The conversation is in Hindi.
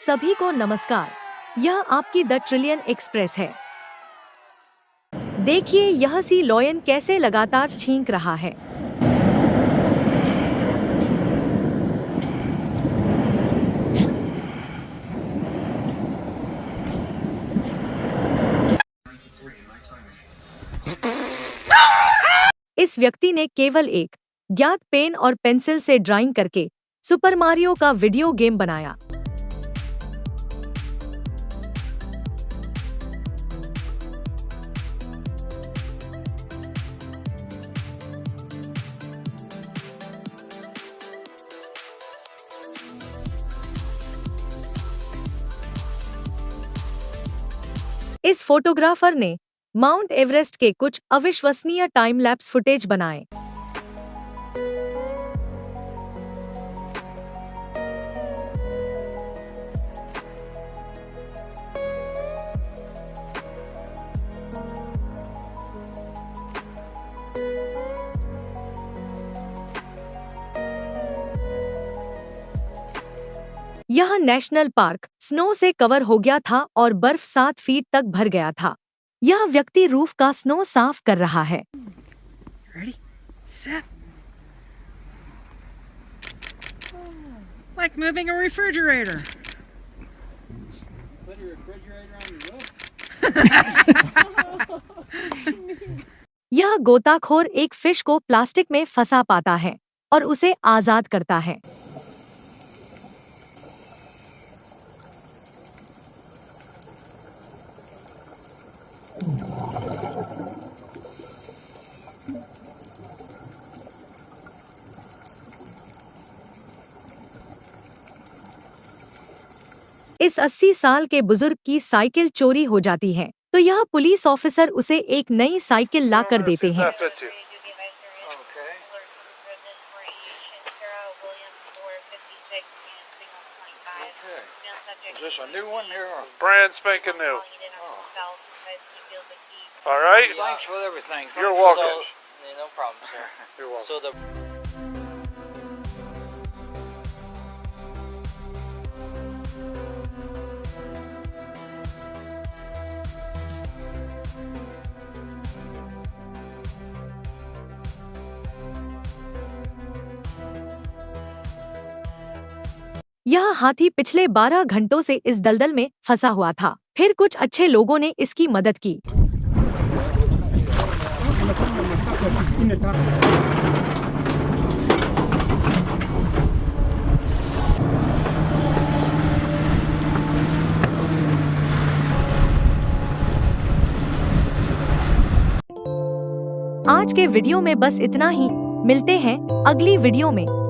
सभी को नमस्कार। यह आपकी द ट्रिलियन एक्सप्रेस है। देखिए यह सी लॉयन कैसे लगातार छींक रहा है। इस व्यक्ति ने केवल एक ज्ञात पेन और पेंसिल से ड्राइंग करके सुपर मारियो का वीडियो गेम बनाया। इस फोटोग्राफर ने माउंट एवरेस्ट के कुछ अविश्वसनीय टाइम लैप्स फुटेज बनाए। यह नेशनल पार्क स्नो से कवर हो गया था और बर्फ 7 फीट तक भर गया था। यह व्यक्ति रूफ का स्नो साफ कर रहा है। Ready, set. Like moving a refrigerator. Put your refrigerator on the roof. यह गोताखोर एक फिश को प्लास्टिक में फंसा पाता है और उसे आजाद करता है। इस 80 साल के बुजुर्ग की साइकिल चोरी हो जाती है तो यह पुलिस ऑफिसर उसे एक नई साइकिल ला कर देते हैं। Is this a new one here? Brand spanking new. All right. Thanks for everything. You're welcome. No problem, sir. You're welcome. So the यह हाथी पिछले 12 घंटों से इस दलदल में फंसा हुआ था। फिर कुछ अच्छे लोगों ने इसकी मदद की। आज के वीडियो में बस इतना ही। मिलते हैं अगली वीडियो में।